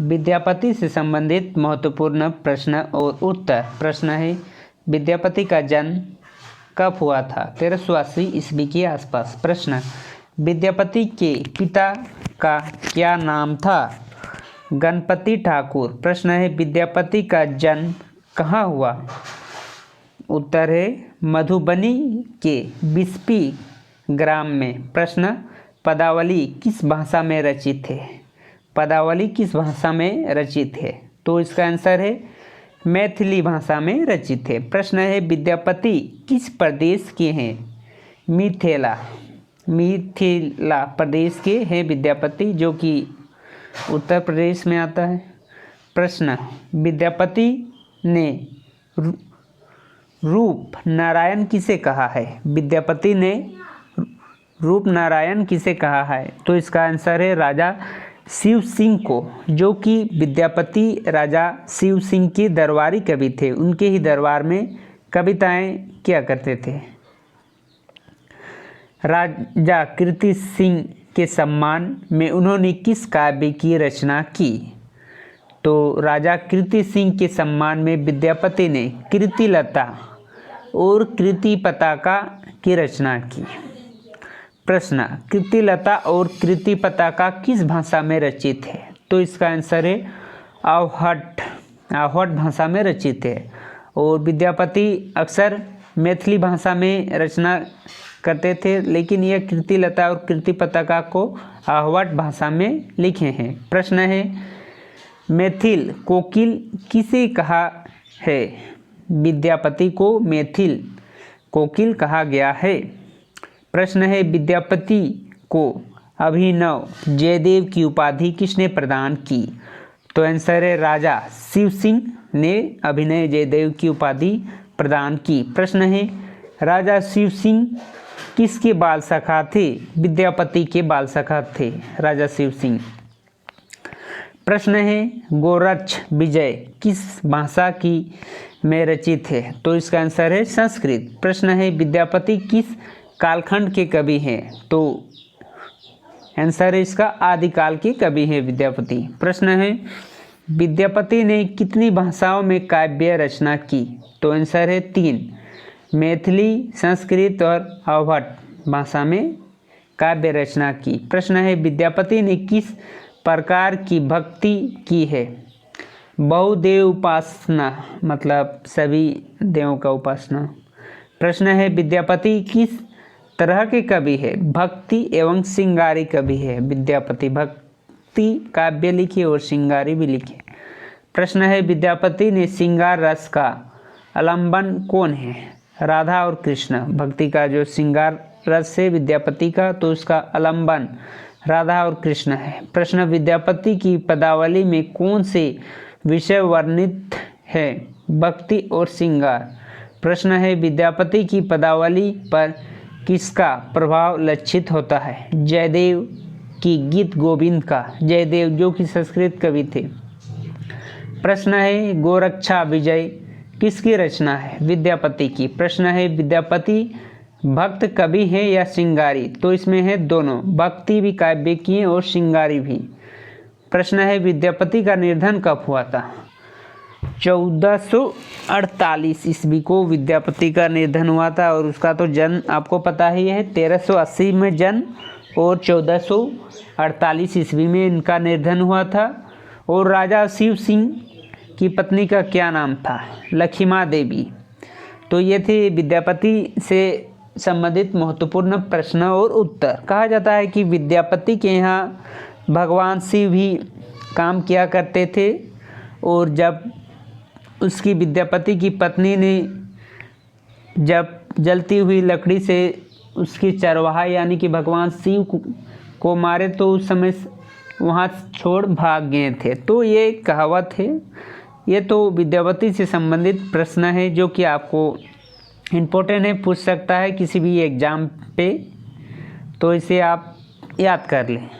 विद्यापति से संबंधित महत्वपूर्ण प्रश्न और उत्तर। प्रश्न है, विद्यापति का जन्म कब हुआ था? 1380 ईस्वी के आसपास। प्रश्न, विद्यापति के पिता का क्या नाम था? गणपति ठाकुर। प्रश्न है, विद्यापति का जन्म कहाँ हुआ? उत्तर है मधुबनी के बिस्पी ग्राम में। प्रश्न, पदावली किस भाषा में रचित है? पदावली किस भाषा में रचित है? तो इसका आंसर है मैथिली भाषा में रचित है। प्रश्न है, विद्यापति किस प्रदेश के हैं? मिथिला प्रदेश के हैं विद्यापति, जो कि उत्तर प्रदेश में आता है। प्रश्न, विद्यापति ने रूप नारायण किसे कहा है? विद्यापति ने रूप नारायण किसे कहा है? तो इसका आंसर है राजा शिव सिंह को, जो कि विद्यापति राजा शिव सिंह के दरबारी कवि थे। उनके ही दरबार में कविताएं किया करते थे। राजा कीर्ति सिंह के सम्मान में उन्होंने किस काव्य की रचना की? तो राजा कीर्ति सिंह के सम्मान में विद्यापति ने कीर्तिलता और कीर्ति पताका की रचना की। प्रश्न, कीर्तिलता और कीर्ति पताका किस भाषा में रचित है? तो इसका आंसर है आहट भाषा में रचित है। और विद्यापति अक्सर मैथिली भाषा में रचना करते थे, लेकिन यह कीर्तिलता और कीर्ति पताका को आहट भाषा में लिखे हैं। प्रश्न है, मैथिल कोकिल किसे कहा है? विद्यापति को मैथिल कोकिल कहा गया है। प्रश्न है, विद्यापति को अभिनव जयदेव की उपाधि किसने प्रदान की? तो आंसर है राजा शिव सिंह ने अभिनव जयदेव की उपाधि प्रदान की। प्रश्न है, राजा शिव सिंह किसके बाल सखा थे? विद्यापति के बाल सखा थे राजा शिव सिंह। प्रश्न है, गोरक्ष विजय किस भाषा की में रचित है? तो इसका आंसर है संस्कृत। प्रश्न है, विद्यापति किस कालखंड के कवि हैं? तो आंसर है इसका आदिकाल के कवि हैं विद्यापति। प्रश्न है, विद्यापति ने कितनी भाषाओं में काव्य रचना की? तो आंसर है 3, मैथिली, संस्कृत और आहट भाषा में काव्य रचना की। प्रश्न है, विद्यापति ने किस प्रकार की भक्ति की है? बहुदेव उपासना, मतलब सभी देवों का उपासना। प्रश्न है, विद्यापति किस तरह के कवि है? भक्ति एवं श्रृंगारी कवि है विद्यापति। भक्ति काव्य लिखे और श्रृंगारी भी लिखे। प्रश्न है, विद्यापति ने श्रृंगार रस का आलंबन कौन है? राधा और कृष्ण। भक्ति का जो श्रृंगार रस है विद्यापति का, तो उसका आलंबन राधा और कृष्ण है। प्रश्न, विद्यापति की पदावली में कौन से विषय वर्णित है? भक्ति और श्रृंगार। प्रश्न है, विद्यापति की पदावली पर किसका प्रभाव लक्षित होता है? जयदेव की गीत गोविंद का। जयदेव जो कि संस्कृत कवि थे। प्रश्न है, गोरक्षा विजय किसकी रचना है? विद्यापति की। प्रश्न है, विद्यापति भक्त कवि है या श्रृंगारी? तो इसमें है दोनों, भक्ति भी काव्य की है और श्रृंगारी भी। प्रश्न है, विद्यापति का निधन कब हुआ था? 1448 ईस्वी को विद्यापति का निधन हुआ था। और उसका तो जन्म आपको पता ही है, 1380 में जन्म और 1448 ईस्वी में इनका निधन हुआ था। और राजा शिव सिंह की पत्नी का क्या नाम था? लखिमा देवी। तो ये थे विद्यापति से संबंधित महत्वपूर्ण प्रश्न और उत्तर। कहा जाता है कि विद्यापति के यहाँ भगवान शिव भी काम किया करते थे। और जब उसकी विद्यापति की पत्नी ने जब जलती हुई लकड़ी से उसकी चरवाहा यानी कि भगवान शिव को मारे, तो उस समय वहाँ छोड़ भाग गए थे। तो ये कहावत है। ये तो विद्यापति से संबंधित प्रश्न है जो कि आपको इम्पोर्टेंट है, पूछ सकता है किसी भी एग्ज़ाम पे, तो इसे आप याद कर लें।